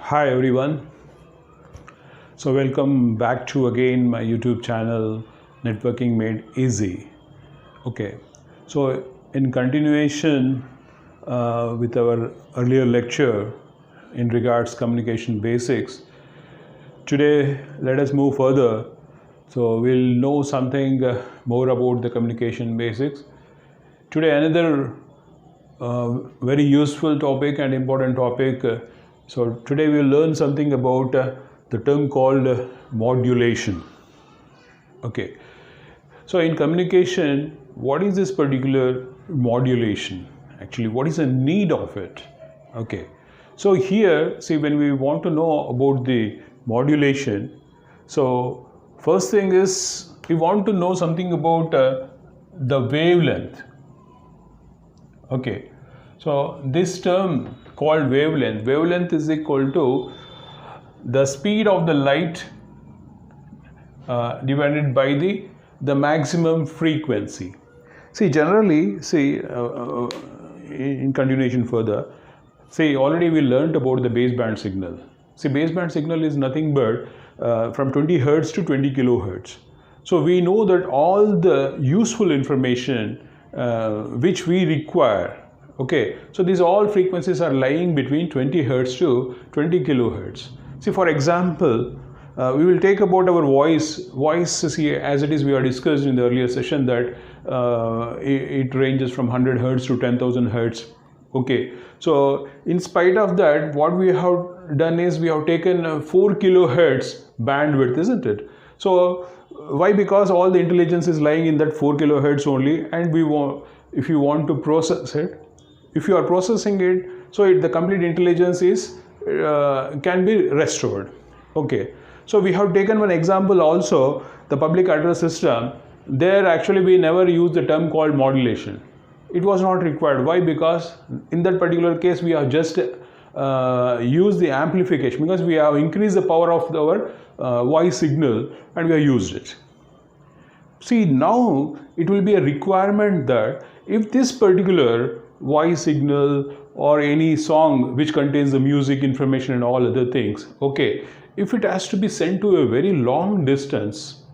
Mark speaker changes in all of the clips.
Speaker 1: Hi everyone. So welcome back to again my YouTube channel Networking Made Easy. Okay. So in continuation with our earlier lecture in regards communication basics, today let us move further. So we'll know something more about the communication basics. Today another very useful topic and important topic. So today we'll learn something about the term called modulation. Okay. So in communication, what is this particular modulation? Actually, what is the need of it? Okay. So here, see, when we want to know about the modulation, so first thing is we want to know something about the wavelength. Okay, so this term called wavelength is equal to the speed of the light divided by the maximum frequency. See, generally, see, in continuation further, see, already we learnt about the baseband signal. See, baseband signal is nothing but from 20 hertz to 20 kilohertz. So we know that all the useful information which we require, okay, so these all frequencies are lying between 20 hertz to 20 kilohertz. See, for example, we will take about our voice, see, as it is we are discussed in the earlier session that it ranges from 100 hertz to 10,000 hertz. Okay, so in spite of that, what we have done is we have taken 4 kilohertz bandwidth, isn't it? So why? Because all the intelligence is lying in that 4 kilohertz only, and we want, if you want to process it, if you are processing it, so the complete intelligence is can be restored. Okay, so we have taken one example also, the public address system. There actually we never use the term called modulation. It was not required. Why? Because in that particular case we have just used the amplification, because we have increased the power of our voice signal and we have used it. See, now it will be a requirement that if this particular voice signal or any song which contains the music information and all other things, okay, if it has to be sent to a very long distance,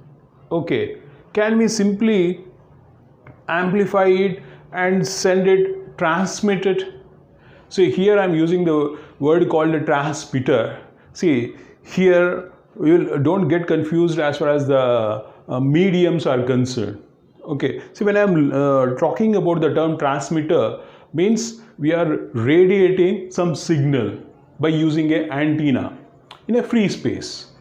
Speaker 1: okay, can we simply amplify it and send it, transmit it? So here I am using the word called a transmitter. See, here don't get confused as far as the mediums are concerned. Okay, see, when I am talking about the term transmitter, means we are radiating some signal by using an antenna in a free space.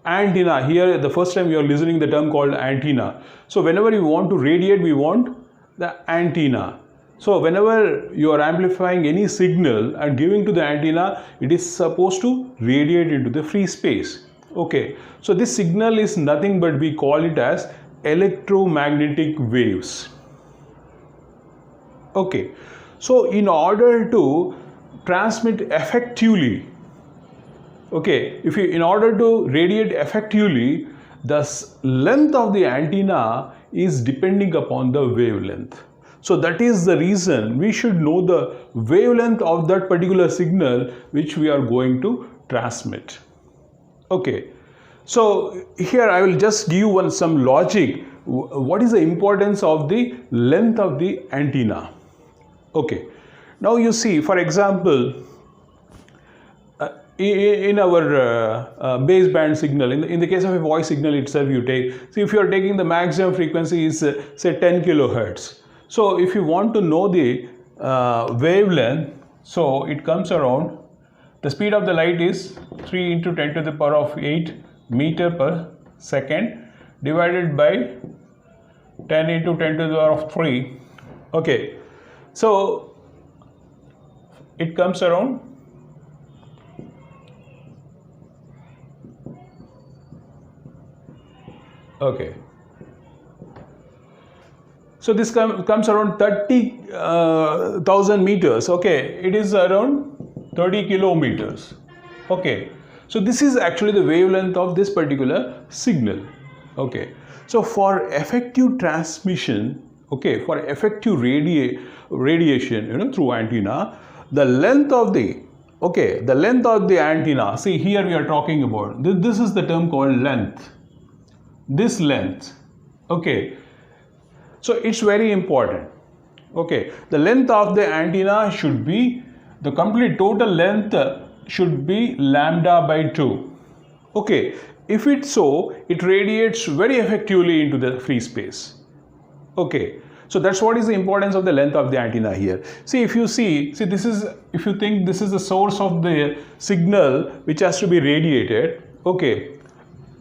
Speaker 1: Antenna, here the first time you are listening the term called antenna. So whenever you want to radiate, we want the antenna. So whenever you are amplifying any signal and giving to the antenna, it is supposed to radiate into the free space. Okay, so this signal is nothing but we call it as electromagnetic waves. Okay, so in order to transmit effectively, okay, in order to radiate effectively, the length of the antenna is depending upon the wavelength. So that is the reason we should know the wavelength of that particular signal which we are going to transmit. Okay, so here I will just give you some logic. What is the importance of the length of the antenna? Okay, now you see, for example, in our baseband signal, in the case of a voice signal itself, you take, see, if you are taking the maximum frequency is say 10 kilohertz. So if you want to know the wavelength, so it comes around, the speed of the light is 3 into 10 to the power of 8 meter per second divided by 10 into 10 to the power of 3. Okay, so it comes around 30 around 30,000 meters. Okay, it is around 30 kilometers. Okay, so this is actually the wavelength of this particular signal. Okay, so for effective transmission, okay, for effective radiation, through antenna, the length of the Okay, the length of the antenna. See, here we are talking about this is the term called length. This length. Okay, so it's very important. Okay, the length of the antenna should be, the complete total length should be lambda by 2. Okay, if it's so, it radiates very effectively into the free space. Okay, so that's what is the importance of the length of the antenna here. See, if you see this is, if you think this is the source of the signal which has to be radiated. Okay,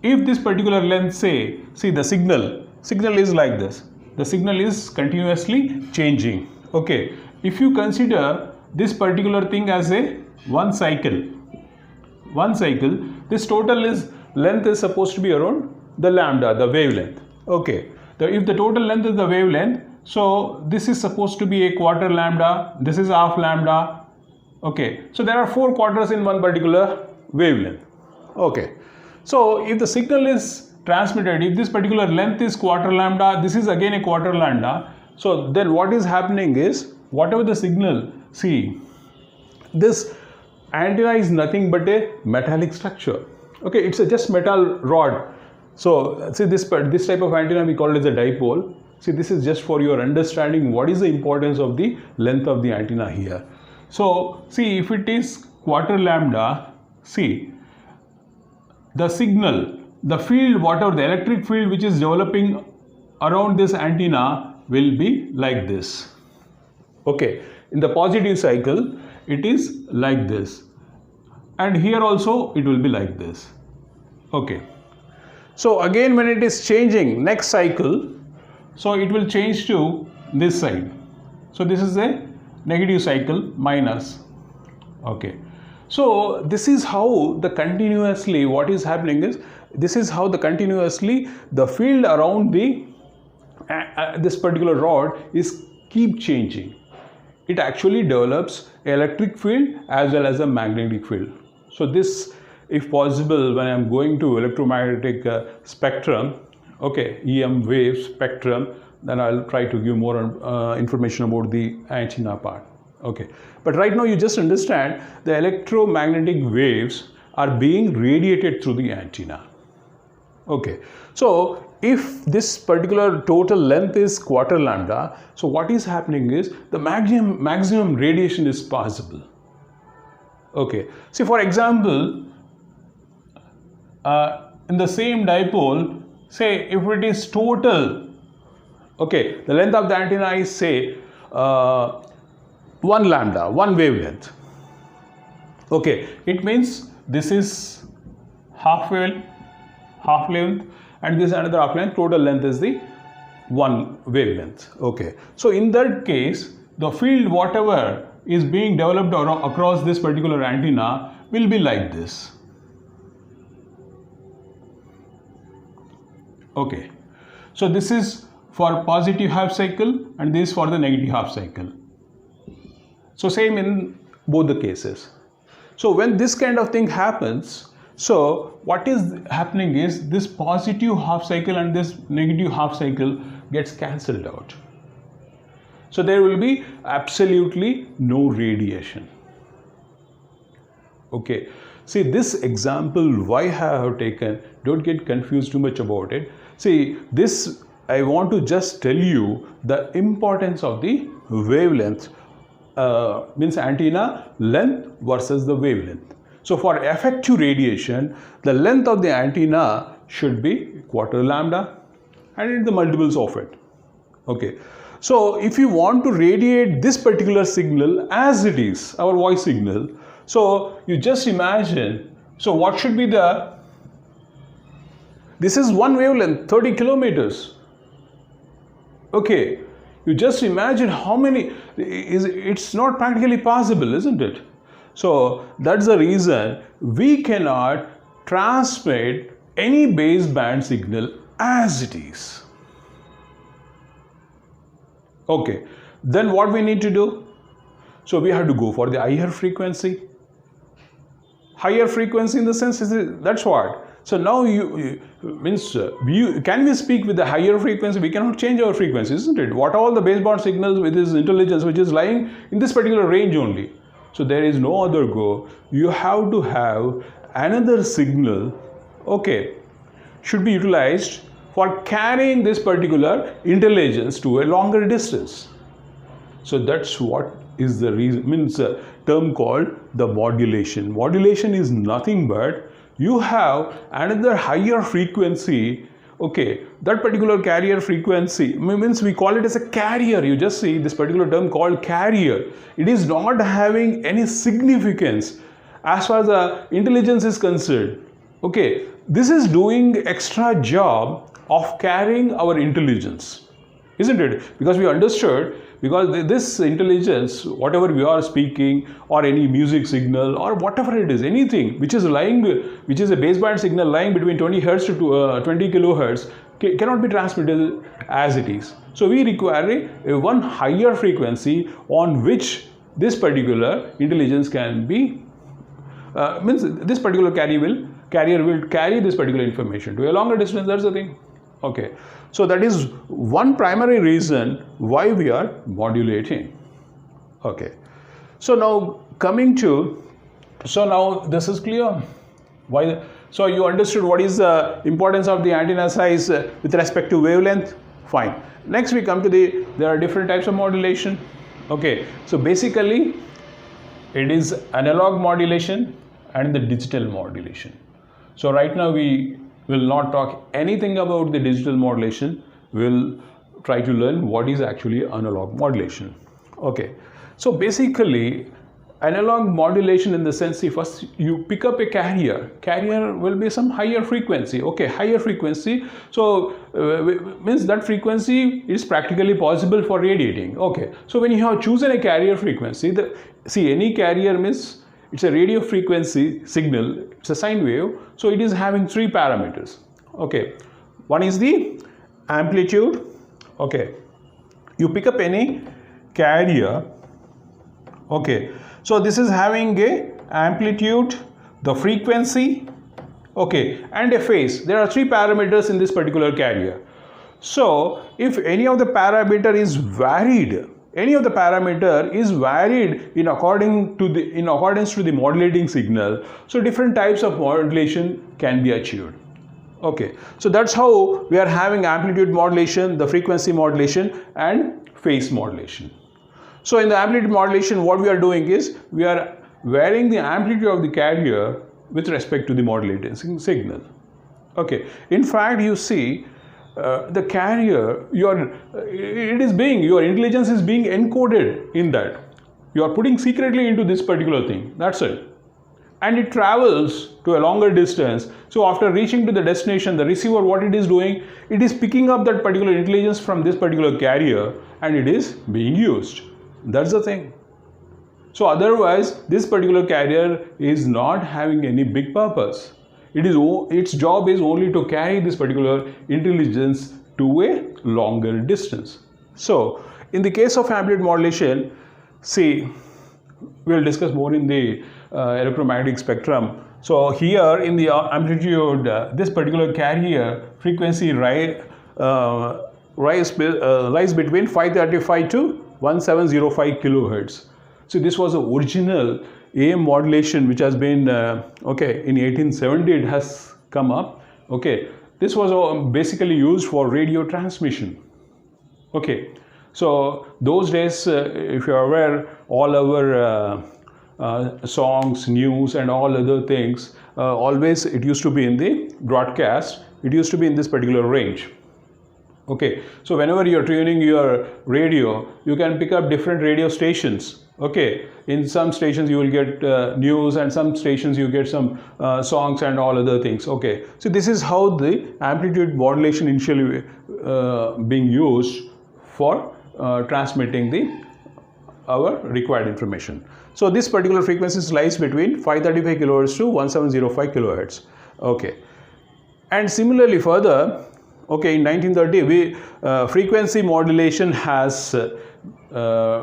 Speaker 1: if this particular length, say, see the signal is like this. The signal is continuously changing. Okay, if you consider this particular thing as a one cycle, this total length is supposed to be around the lambda, the wavelength. Okay, if the total length is the wavelength, so this is supposed to be a quarter lambda, this is half lambda. Okay, so there are 4 quarters in one particular wavelength. Okay, so if the signal is transmitted, if this particular length is quarter lambda, this is again a quarter lambda. So then what is happening is, whatever the signal, see, this antenna is nothing but a metallic structure. Okay, it's a just metal rod. So see, this type of antenna we call it as a dipole. See, this is just for your understanding what is the importance of the length of the antenna here. So see, if it is quarter lambda, see, the signal, the field, whatever the electric field which is developing around this antenna will be like this. Okay, in the positive cycle it is like this, and here also it will be like this. Okay, so again when it is changing next cycle, so it will change to this side. So this is a negative cycle, minus. Okay, so this is how the continuously, what is happening is, this is how the continuously the field around the this particular rod is keep changing. It actually develops electric field as well as a magnetic field. So this, if possible, when I am going to electromagnetic spectrum, okay, EM wave spectrum, then I'll try to give more information about the antenna part. Okay, but right now you just understand the electromagnetic waves are being radiated through the antenna. Okay, so if this particular total length is quarter lambda, so what is happening is the maximum radiation is possible. Okay, see, for example, in the same dipole, say if it is total, okay, the length of the antenna is, say, 1 lambda, 1 wavelength. Okay, it means this is half length, and this is another half length. Total length is the 1 wavelength. Okay, so in that case, the field whatever is being developed across this particular antenna will be like this. Okay, so this is for positive half cycle and this for the negative half cycle. So same in both the cases. So when this kind of thing happens, so what is happening is this positive half cycle and this negative half cycle gets cancelled out. So there will be absolutely no radiation. Okay, see this example why I have taken, don't get confused too much about it. See, this I want to just tell you the importance of the wavelength, means antenna length versus the wavelength. So for effective radiation, the length of the antenna should be quarter lambda and in the multiples of it. Okay, so if you want to radiate this particular signal as it is, our voice signal, so you just imagine, so what should be this is one wavelength, 30 kilometers. Okay, you just imagine how many, it's not practically possible, isn't it? So that's the reason we cannot transmit any baseband signal as it is. Okay, then what we need to do? So we have to go for the higher frequency. Higher frequency in the sense is, that's what. So now can we speak with the higher frequency? We cannot change our frequency, isn't it? What all the baseband signals with this intelligence which is lying in this particular range only. So there is no other go. You have to have another signal, okay, should be utilized for carrying this particular intelligence to a longer distance. So that's what is the reason, means a term called the modulation. Modulation is nothing but you have another higher frequency, okay, that particular carrier frequency, means we call it as a carrier. You just see this particular term called carrier. It is not having any significance as far as the intelligence is concerned. Okay, this is doing extra job of carrying our intelligence, isn't it? Because we understood, because this intelligence, whatever we are speaking, or any music signal, or whatever it is, anything which is lying, which is a baseband signal lying between 20 hertz to 20 kilohertz, cannot be transmitted as it is. So we require a one higher frequency on which this particular intelligence can be, means this particular carrier will carry this particular information to a longer distance. That's the thing. Okay, so that is one primary reason why we are modulating. Okay, so now coming to, so now this is clear. Why? So you understood what is the importance of the antenna size with respect to wavelength. Fine. Next we come to there are different types of modulation. Okay, so basically it is analog modulation and the digital modulation. So right now we will not talk anything about the digital modulation. We'll try to learn what is actually analog modulation. Okay, so basically analog modulation in the sense, see, first you pick up a carrier will be some higher frequency. Okay, higher frequency, so means that frequency is practically possible for radiating. Okay, so when you have chosen a carrier frequency, see, any carrier means it's a radio frequency signal, it's a sine wave, so it is having three parameters. Okay, one is the amplitude. Okay, you pick up any carrier. Okay, so this is having a amplitude, the frequency, okay, and a phase. There are three parameters in this particular carrier. So if any of the parameter is varied, in accordance to the modulating signal, so different types of modulation can be achieved. Okay, so that's how we are having amplitude modulation, the frequency modulation, and phase modulation. So in the amplitude modulation, what we are doing is we are varying the amplitude of the carrier with respect to the modulating signal. Okay, in fact, you see the carrier, your intelligence is being encoded in that. You are putting secretly into this particular thing. That's it. And it travels to a longer distance. So after reaching to the destination, the receiver, what it is doing, it is picking up that particular intelligence from this particular carrier and it is being used. That's the thing. So otherwise, this particular carrier is not having any big purpose. Its job is only to carry this particular intelligence to a longer distance. So in the case of amplitude modulation, see, we'll discuss more in the electromagnetic spectrum. So here in the amplitude, this particular carrier frequency rise between 535 to 1705 kilohertz. So this was the original AM modulation which has been okay, in 1870 it has come up. Okay, this was basically used for radio transmission. Okay, so those days, if you are aware, all our songs, news and all other things, always it used to be in the broadcast, it used to be in this particular range. Okay, so whenever you are tuning your radio, you can pick up different radio stations. Okay, in some stations you will get news, and some stations you get some songs and all other things. Okay, so this is how the amplitude modulation initially being used for transmitting our required information. So this particular frequency lies between 535 kilohertz to 1705 kilohertz. Okay, and similarly further, okay, in 1930 frequency modulation has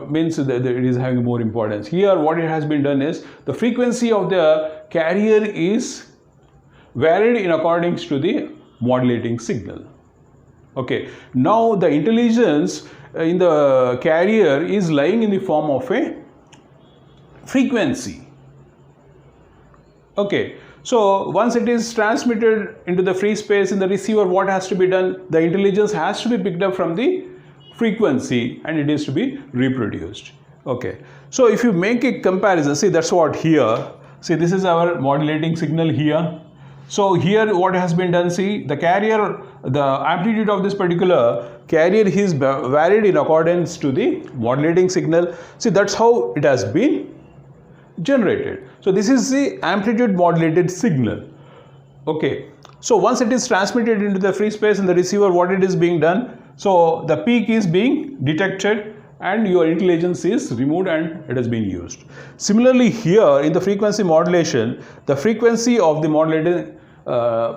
Speaker 1: means that it is having more importance. Here what it has been done is the frequency of the carrier is varied in accordance to the modulating signal. Okay, now the intelligence in the carrier is lying in the form of a frequency. Okay, so once it is transmitted into the free space in the receiver, what has to be done? The intelligence has to be picked up from the frequency and it is to be reproduced. Okay, so if you make a comparison, see that's what here, see this is our modulating signal here. So here what has been done, see the carrier, the amplitude of this particular carrier is varied in accordance to the modulating signal. See that's how it has been generated. So this is the amplitude modulated signal. Okay, so once it is transmitted into the free space in the receiver, what it is being done? So the peak is being detected and your intelligence is removed and it has been used. Similarly here in the frequency modulation, the frequency of the modulated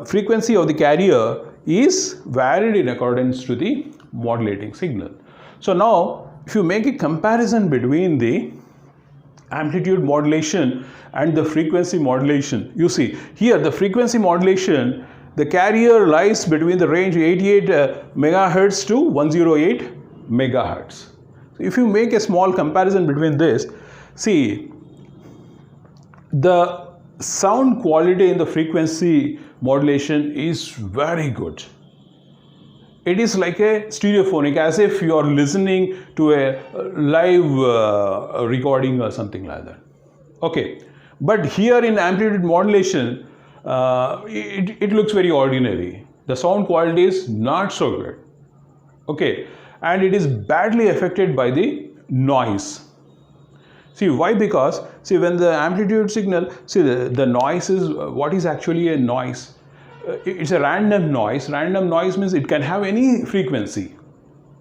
Speaker 1: frequency of the carrier is varied in accordance to the modulating signal. So now if you make a comparison between the amplitude modulation and the frequency modulation, you see here the frequency modulation, the carrier lies between the range 88 megahertz to 108 megahertz. So if you make a small comparison between this, see the sound quality in the frequency modulation is very good. It is like a stereophonic, as if you are listening to a live recording or something like that. Okay, but here in amplitude modulation, it looks very ordinary. The sound quality is not so good. Okay, and it is badly affected by the noise. See why? Because see when the amplitude signal, see the noise is, what is actually a noise? It's a random noise. Random noise means it can have any frequency.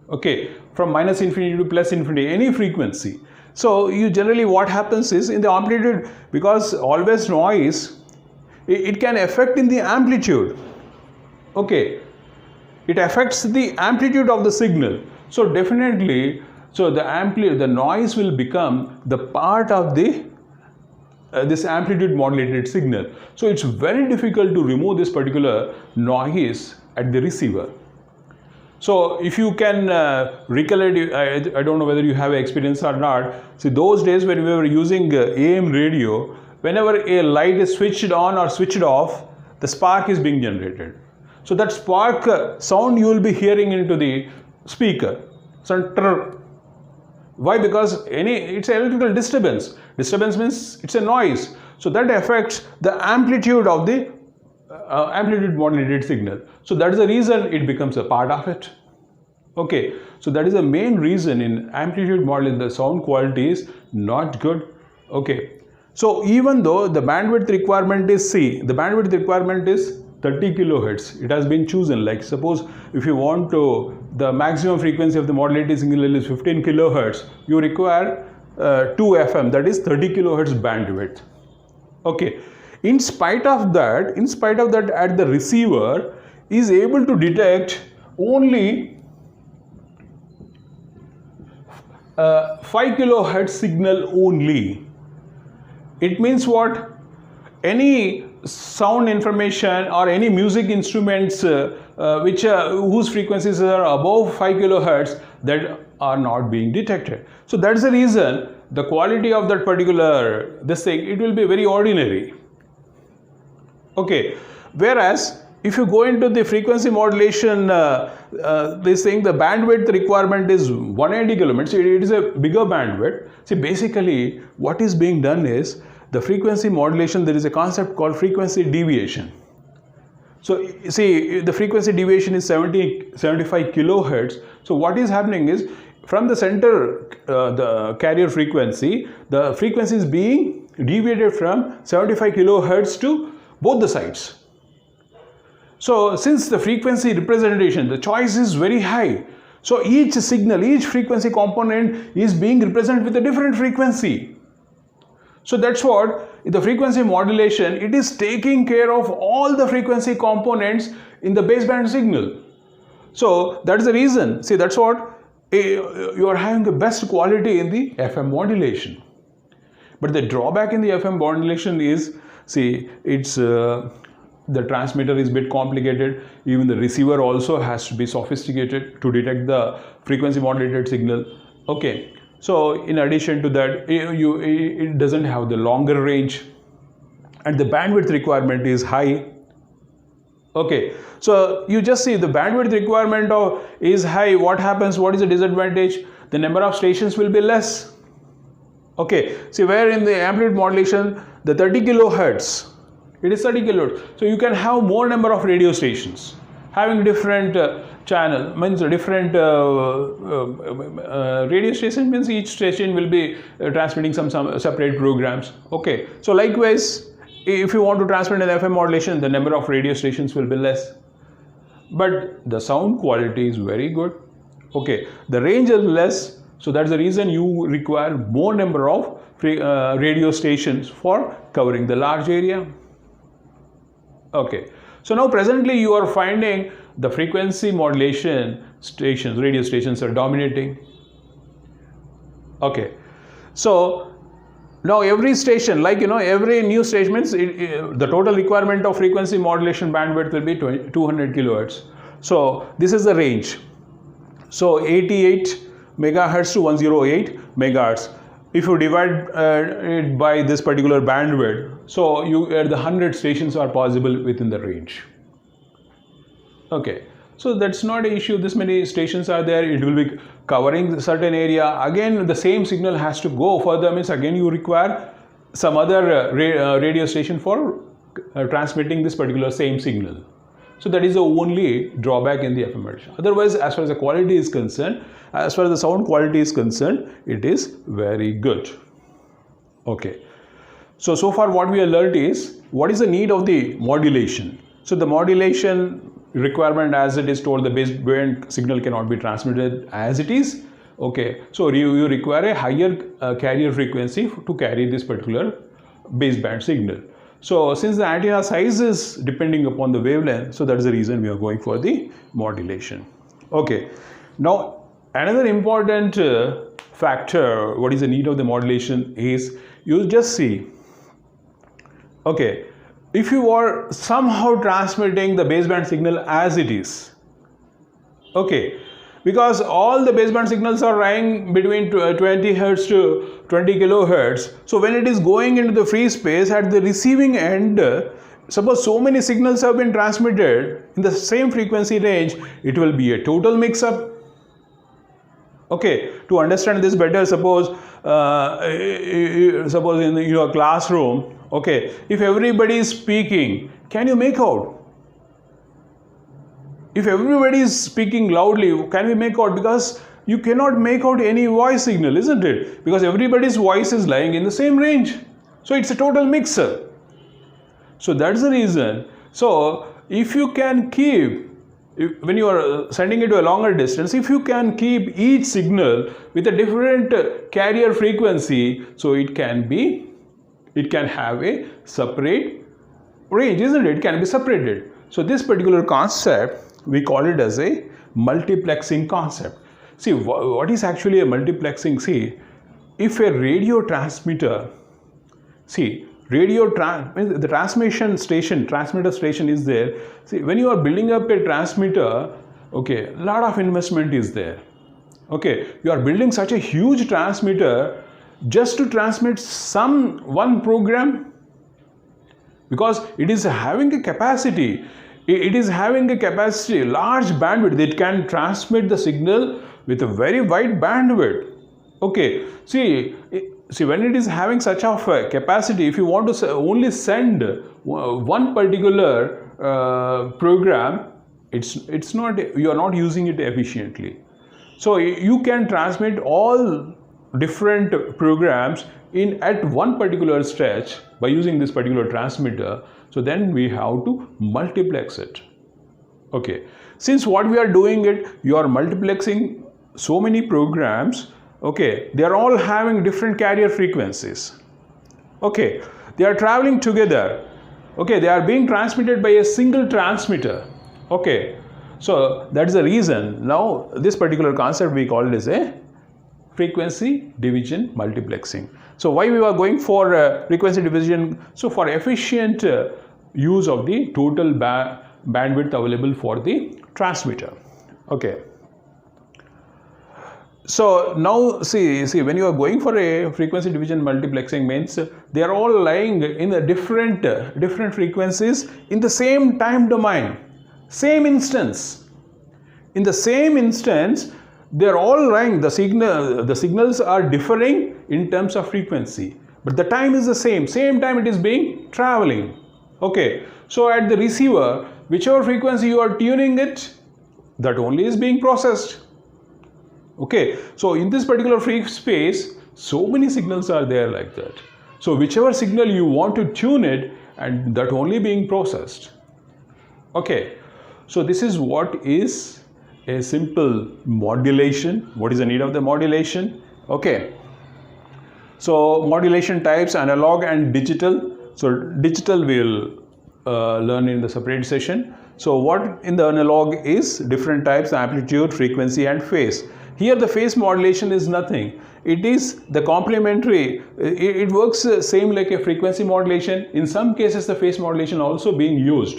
Speaker 1: Okay, from minus infinity to plus infinity, any frequency. So you generally what happens is in the amplitude, because always noise, it can affect in the amplitude. Okay, it affects the amplitude of the signal. So definitely, so the noise will become the part of the this amplitude modulated signal. So it's very difficult to remove this particular noise at the receiver. So if you can recollect, I don't know whether you have experience or not. See those days when we were using AM radio, whenever a light is switched on or switched off, the spark is being generated. So that spark sound you will be hearing into the speaker. So, why? Because it's an electrical disturbance. Disturbance means it's a noise. So that affects the amplitude of the amplitude modulated signal. So that is the reason it becomes a part of it. Okay. So that is the main reason in amplitude modulation the sound quality is not good. Okay. So even though the bandwidth requirement is C, the bandwidth requirement is 30 kilohertz. It has been chosen. Like suppose if you want to, the maximum frequency of the modulated signal is 15 kilohertz, you require 2 FM, that is 30 kilohertz bandwidth. Okay. In spite of that, at the receiver is able to detect only 5 kilohertz signal only. It means what? Any sound information or any music instruments whose frequencies are above 5 kilohertz, that are not being detected. So that's the reason the quality of that particular it will be very ordinary. Okay, whereas if you go into the frequency modulation, the bandwidth requirement is 180 kilometers. It is a bigger bandwidth. See, basically what is being done is the frequency modulation, there is a concept called frequency deviation. So see, the frequency deviation is 75 kilohertz. So what is happening is from the center, the carrier frequency, the frequency is being deviated from 75 kilohertz to both the sides. So since the frequency representation, the choice is very high. So each signal, each frequency component is being represented with a different frequency. So that's what the frequency modulation, it is taking care of all the frequency components in the baseband signal. So that's the reason. See, that's what you are having the best quality in the FM modulation. But the drawback in the FM modulation is, see, it's the transmitter is a bit complicated. Even the receiver also has to be sophisticated to detect the frequency modulated signal. Okay. So in addition to that, it doesn't have the longer range, and the bandwidth requirement is high. Okay, so you just see the bandwidth requirement is high. What happens? What is the disadvantage? The number of stations will be less. Okay, see, where in the amplitude modulation, the 30 kilohertz, it is 30 kilohertz. So you can have more number of radio stations having different channel, means different radio station, means each station will be transmitting some separate programs. Okay, so likewise, if you want to transmit an FM modulation, the number of radio stations will be less, but the sound quality is very good. Okay, the range is less, so that's the reason you require more number of radio stations for covering the large area. Okay, so now presently you are finding the frequency modulation stations, radio stations are dominating. Okay, so now every station, like every new station means the total requirement of frequency modulation bandwidth will be 200 kilohertz. So this is the range. So 88 megahertz to 108 megahertz. If you divide it by this particular bandwidth, so the 100 stations are possible within the range. Okay, so that's not an issue. This many stations are there. It will be covering a certain area. Again, the same signal has to go further. Means again you require some other radio station for transmitting this particular same signal. So that is the only drawback in the FM modulation. Otherwise, as far as the quality is concerned, as far as the sound quality is concerned, it is very good. Okay. So far what we have learnt is, what is the need of the modulation? So the modulation requirement, as it is told, the baseband signal cannot be transmitted as it is. Okay. So you require a higher carrier frequency to carry this particular baseband signal. So since the antenna size is depending upon the wavelength, so that is the reason we are going for the modulation. Okay. Now another important factor, what is the need of the modulation, is you just see, okay, if you are somehow transmitting the baseband signal as it is, okay, because all the baseband signals are running between 20 hertz to 20 kilohertz. So when it is going into the free space at the receiving end, suppose so many signals have been transmitted in the same frequency range, it will be a total mix-up. Okay, to understand this better, suppose in your classroom, okay, if everybody is speaking, can you make out? If everybody is speaking loudly, can we make out? Because you cannot make out any voice signal, isn't it? Because everybody's voice is lying in the same range. So it's a total mixer. So that's the reason. So if you can keep, when you are sending it to a longer distance, if you can keep each signal with a different carrier frequency, so it can have a separate range, isn't it? It can be separated. So this particular concept, we call it as a multiplexing concept. See, what is actually a multiplexing? See, if a radio transmitter, see, the transmitter station is there. See, when you are building up a transmitter, okay, a lot of investment is there. Okay, you are building such a huge transmitter just to transmit one program, because it is having a capacity. It is having a capacity, large bandwidth. It can transmit the signal with a very wide bandwidth. Okay, see, when it is having such of a capacity, if you want to only send one particular program, it's not, you are not using it efficiently. So you can transmit all different programs at one particular stretch by using this particular transmitter. So then we have to multiplex it. Okay, since what we are doing it, you are multiplexing so many programs. Okay, they are all having different carrier frequencies. Okay, they are traveling together. Okay, they are being transmitted by a single transmitter. Okay, so that's the reason. Now this particular concept we call it as a frequency division multiplexing. So why we are going for frequency division? So for efficient use of the total bandwidth available for the transmitter. Okay. So now see when you are going for a frequency division multiplexing means they are all lying in a different frequencies in the same time domain, same instance. In the same instance, they are all lying. The signals are differing in terms of frequency, but the time is the same. Same time it is being traveling. Okay. So at the receiver, whichever frequency you are tuning it, that only is being processed. Okay, so in this particular free space, so many signals are there like that. So whichever signal you want to tune it, and that only being processed. Okay, so this is what is a simple modulation. What is the need of the modulation? Okay, so modulation types, analog and digital. So digital we'll learn in the separate session. So what in the analog is different types, amplitude, frequency and phase. Here the phase modulation is nothing. It is the complementary. It works same like a frequency modulation. In some cases the phase modulation also being used.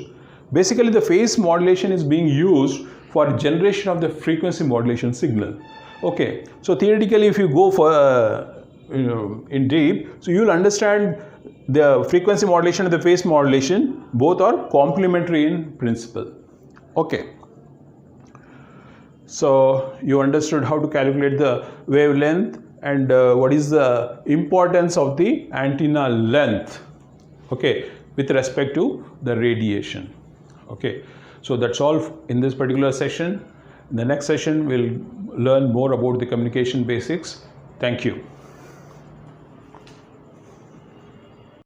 Speaker 1: Basically the phase modulation is being used for generation of the frequency modulation signal. Okay, so theoretically if you go for in deep, so you will understand the frequency modulation and the phase modulation both are complementary in principle. Okay. So you understood how to calculate the wavelength and what is the importance of the antenna length, okay, with respect to the radiation. Okay, so that's all in this particular session. In the next session we'll learn more about the communication basics. Thank you.